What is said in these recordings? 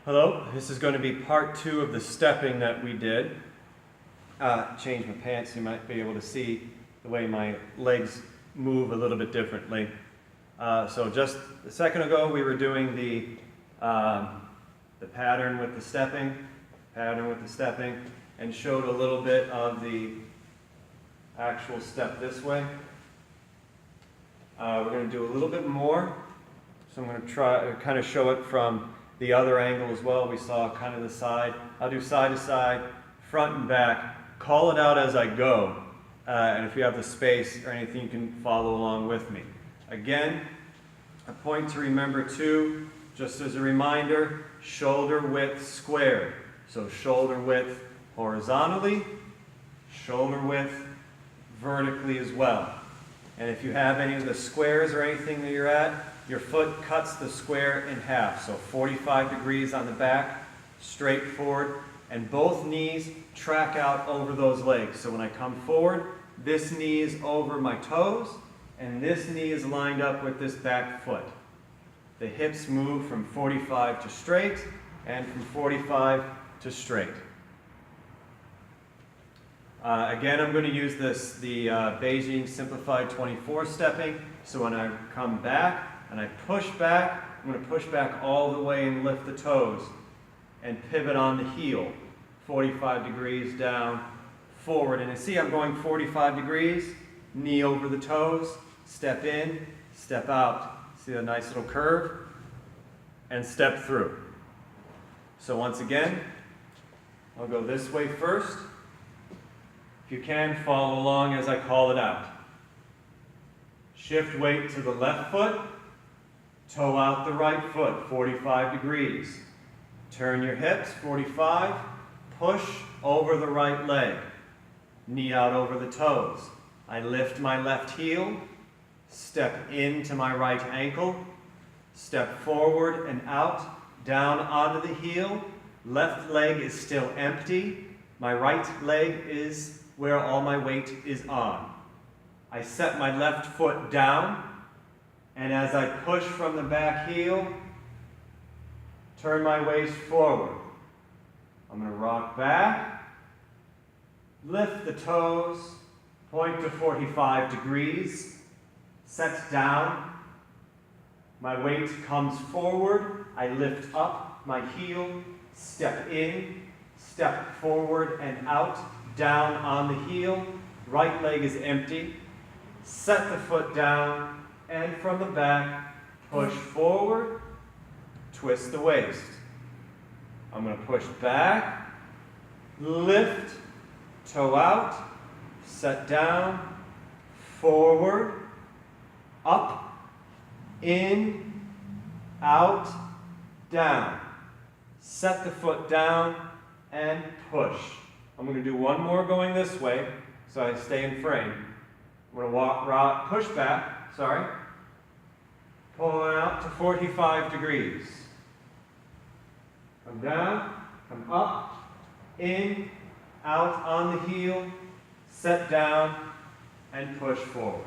Hello, this is going to be part 2 of the stepping that we did. Change my pants, you might be able to see the way my legs move a little bit differently. So just a second ago we were doing the pattern with the stepping, and showed a little bit of the actual step this way. We're going to do a little bit more, so I'm going to try to kind of show it from the other angle as well. We saw kind of the side. I'll do side to side, front and back. Call it out as I go. And if you have the space or anything, you can follow along with me. Again, a point to remember too, just as a reminder, shoulder width squared. So shoulder width horizontally, shoulder width vertically as well. And if you have any of the squares or anything that you're at, your foot cuts the square in half. So 45 degrees on the back, straight forward, and both knees track out over those legs. So when I come forward, this knee is over my toes, and this knee is lined up with this back foot. The hips move from 45 to straight, and from 45 to straight. Again, I'm going to use the Beijing Simplified 24 stepping. So when I come back and I push back, I'm going to push back all the way and lift the toes and pivot on the heel. 45 degrees down, forward. And you see I'm going 45 degrees, knee over the toes, step in, step out. See a nice little curve? And step through. So once again, I'll go this way first. If you can, follow along as I call it out. Shift weight to the left foot, toe out the right foot, 45 degrees. Turn your hips, 45, push over the right leg, knee out over the toes. I lift my left heel, step into my right ankle, step forward and out, down onto the heel. Left leg is still empty. My right leg is where all my weight is on. I set my left foot down, and as I push from the back heel, turn my waist forward. I'm going to rock back, lift the toes, point to 45 degrees, set down. My weight comes forward. I lift up my heel, step in, step forward and out, down on the heel. Right leg is empty. Set the foot down, and from the back, push forward, twist the waist. I'm going to push back, lift, toe out, set down, forward, up, in, out, down. Set the foot down and push. I'm going to do one more going this way so I stay in frame. I'm going to walk, push back, pull out to 45 degrees. Come down, come up, in, out on the heel, set down, and push forward.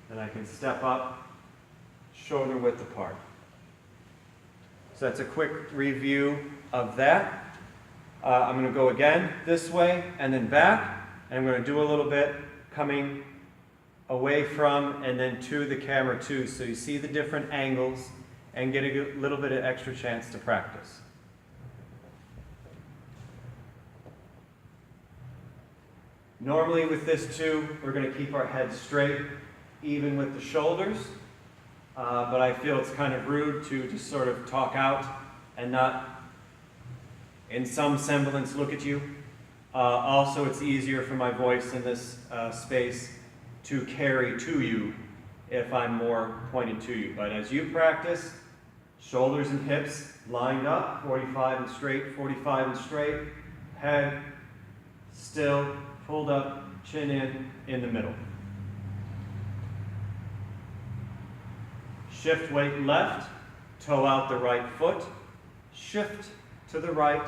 Then I can step up, shoulder width apart. So that's a quick review of that. I'm going to go again this way and then back, and I'm going to do a little bit coming away from and then to the camera too, so you see the different angles and get a little bit of extra chance to practice. Normally with this too, we're going to keep our head straight, even with the shoulders, but I feel it's kind of rude to just sort of talk out and not in some semblance look at you. Also, it's easier for my voice in this space to carry to you if I'm more pointed to you. But as you practice, shoulders and hips lined up, 45 and straight, 45 and straight, head still, pulled up, chin in the middle. Shift weight left, toe out the right foot, shift to the right,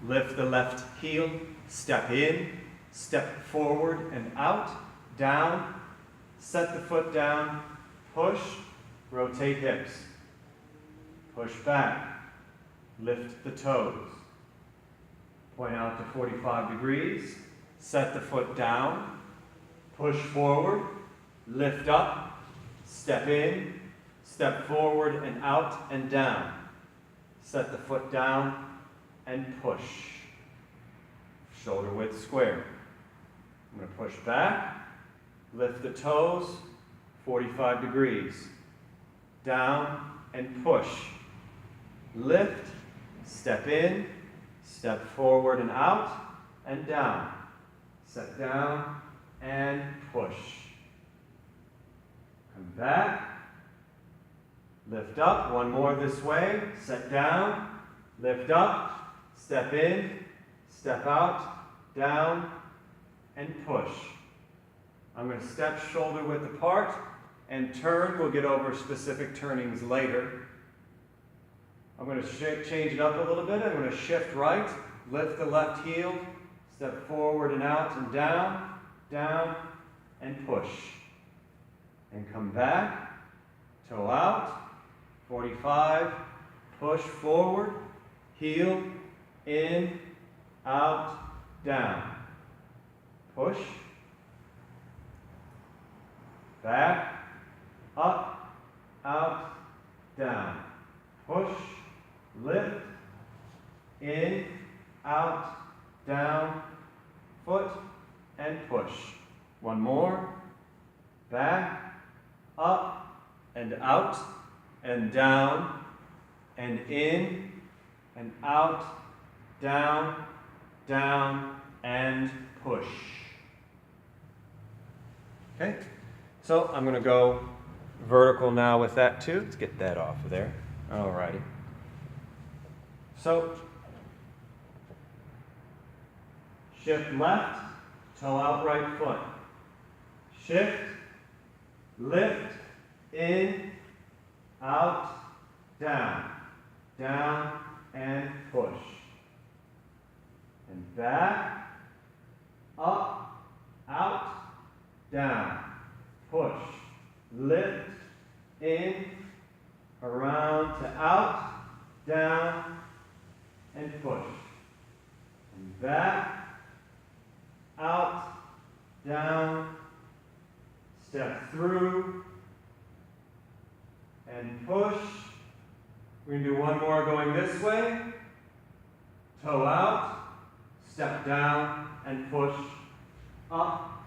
lift the left heel, step in, step forward and out, down, set the foot down, push, rotate hips, push back, lift the toes. Point out to 45 degrees, set the foot down, push forward, lift up, step in, step forward and out and down. Set the foot down and push. Shoulder width square. I'm going to push back, lift the toes, 45 degrees. Down and push. Lift, step in, step forward and out and down. Set down and push. Come back. Lift up, one more this way, set down, lift up, step in, step out, down, and push. I'm going to step shoulder width apart and turn. We'll get over specific turnings later. I'm going to change it up a little bit. I'm going to shift right, lift the left heel, step forward and out and down, down, and push. And come back, toe out. 45, push forward, heel, in, out, down. Push, back, up, out, down. Push, lift, in, out, down, foot, and push. One more, back, up, and out, and down, and in, and out, down, down, and push. Okay, so I'm going to go vertical now with that too. Let's get that off of there. Alrighty. So, shift left, toe out right foot. Shift, lift, in, out, down, down, and push. And back, up, out, down, push, lift, in, around to out, down, and push. And back, out, down, step through, and push. We're going to do one more going this way. Toe out, step down, and push. Up,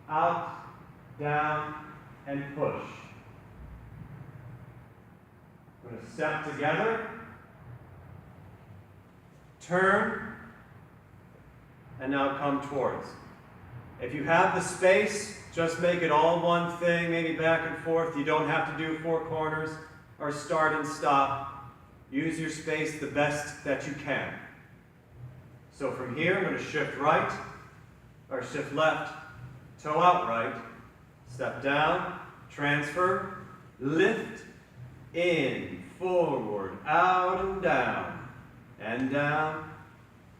out, down, and push. We're going to step together, turn, and now come towards. If you have the space, just make it all one thing, maybe back and forth. You don't have to do four corners or start and stop. Use your space the best that you can. So from here, I'm going to shift right, or shift left, toe out right, step down, transfer, lift, in, forward, out and down,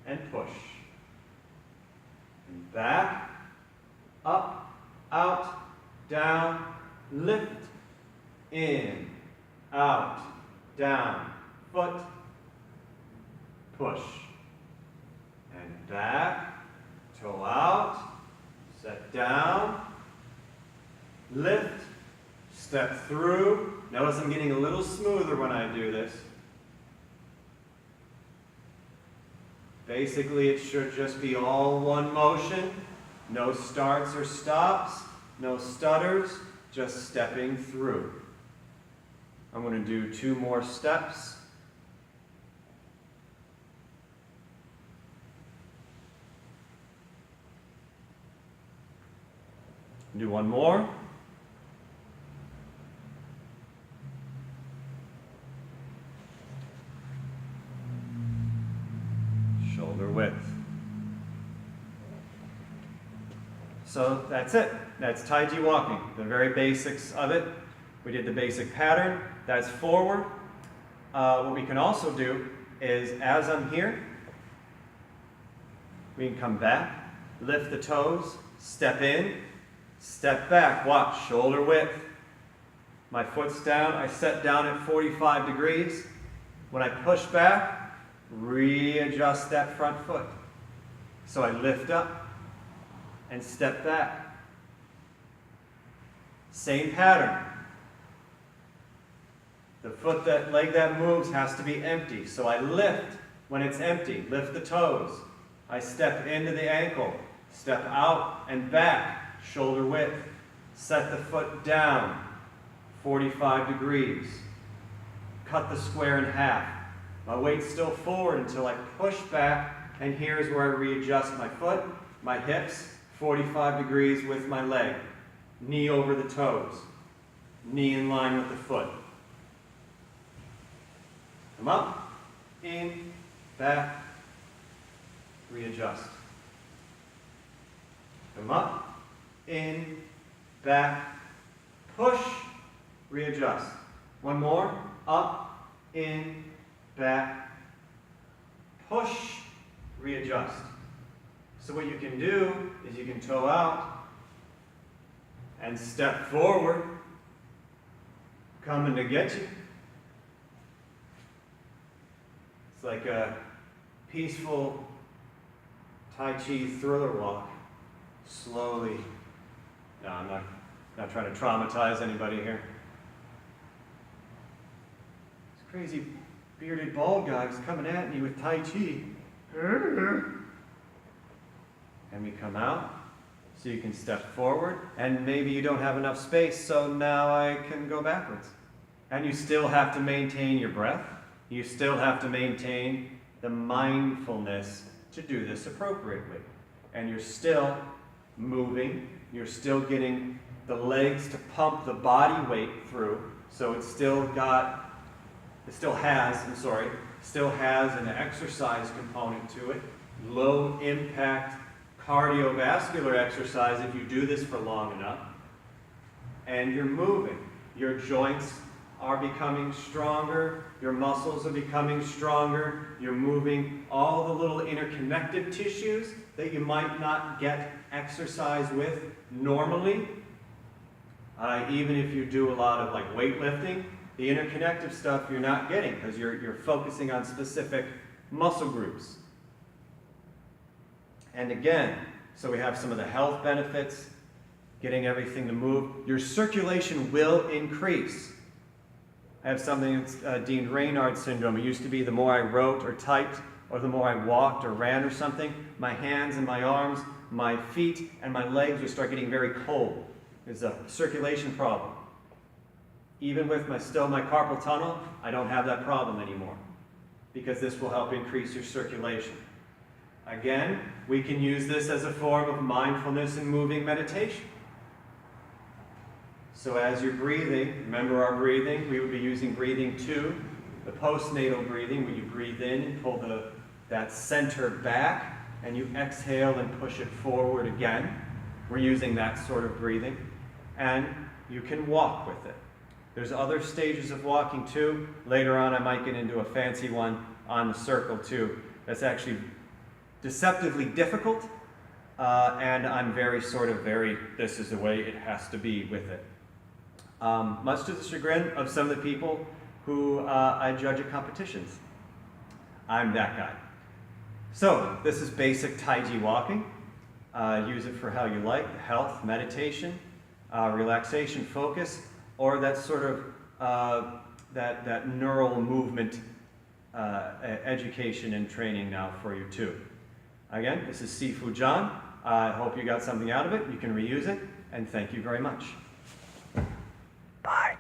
and push. And back, up, out, down, lift, in, out, down, foot, push. And back, toe out, set down, lift, step through. Notice I'm getting a little smoother when I do this. Basically, it should just be all one motion. No starts or stops, no stutters, just stepping through. I'm going to do 2 more steps. Do one more. Shoulder width. So that's it. That's Taiji walking, the very basics of it. We did the basic pattern. That's forward. What we can also do is, as I'm here, we can come back, lift the toes, step in, step back. Watch, shoulder width. My foot's down. I set down at 45 degrees. When I push back, readjust that front foot. So I lift up and step back. Same pattern. The leg that moves has to be empty. So I lift when it's empty. Lift the toes. I step into the ankle. Step out and back, shoulder width. Set the foot down, 45 degrees. Cut the square in half. My weight's still forward until I push back, and here's where I readjust my foot, my hips, 45 degrees with my leg. Knee over the toes. Knee in line with the foot. Come up, in, back, readjust. Come up, in, back, push, readjust. One more, up, in, back, push, readjust. So what you can do is you can toe out and step forward, coming to get you. It's like a peaceful Taiji thriller walk. Slowly. No, I'm not trying to traumatize anybody here. This crazy bearded bald guy was coming at me with Taiji. And we come out, so you can step forward, and maybe you don't have enough space, so now I can go backwards. And you still have to maintain your breath. You still have to maintain the mindfulness to do this appropriately. And you're still moving, you're still getting the legs to pump the body weight through, so it still has an exercise component to it, low impact cardiovascular exercise if you do this for long enough, and you're moving. Your joints are becoming stronger, your muscles are becoming stronger, you're moving all the little interconnected tissues that you might not get exercise with normally. Even if you do a lot of like weightlifting, the interconnective stuff you're not getting because you're focusing on specific muscle groups. And again, so we have some of the health benefits, getting everything to move. Your circulation will increase. I have something that's deemed Raynaud syndrome. It used to be the more I wrote or typed, or the more I walked or ran or something, my hands and my arms, my feet and my legs would start getting very cold. There's a circulation problem. Even with my carpal tunnel, I don't have that problem anymore because this will help increase your circulation. Again, we can use this as a form of mindfulness and moving meditation. So as you're breathing, remember our breathing, we would be using breathing 2, the postnatal breathing, where you breathe in and pull that center back, and you exhale and push it forward again. We're using that sort of breathing. And you can walk with it. There's other stages of walking too. Later on I might get into a fancy one on the circle too. That's actually deceptively difficult, and I'm this is the way it has to be with it. Much to the chagrin of some of the people who I judge at competitions. I'm that guy. So this is basic Taiji walking. Use it for how you like, health, meditation, relaxation, focus, or that sort of that neural movement education and training now for you too. Again, this is Sifu John. I hope you got something out of it. You can reuse it, and thank you very much.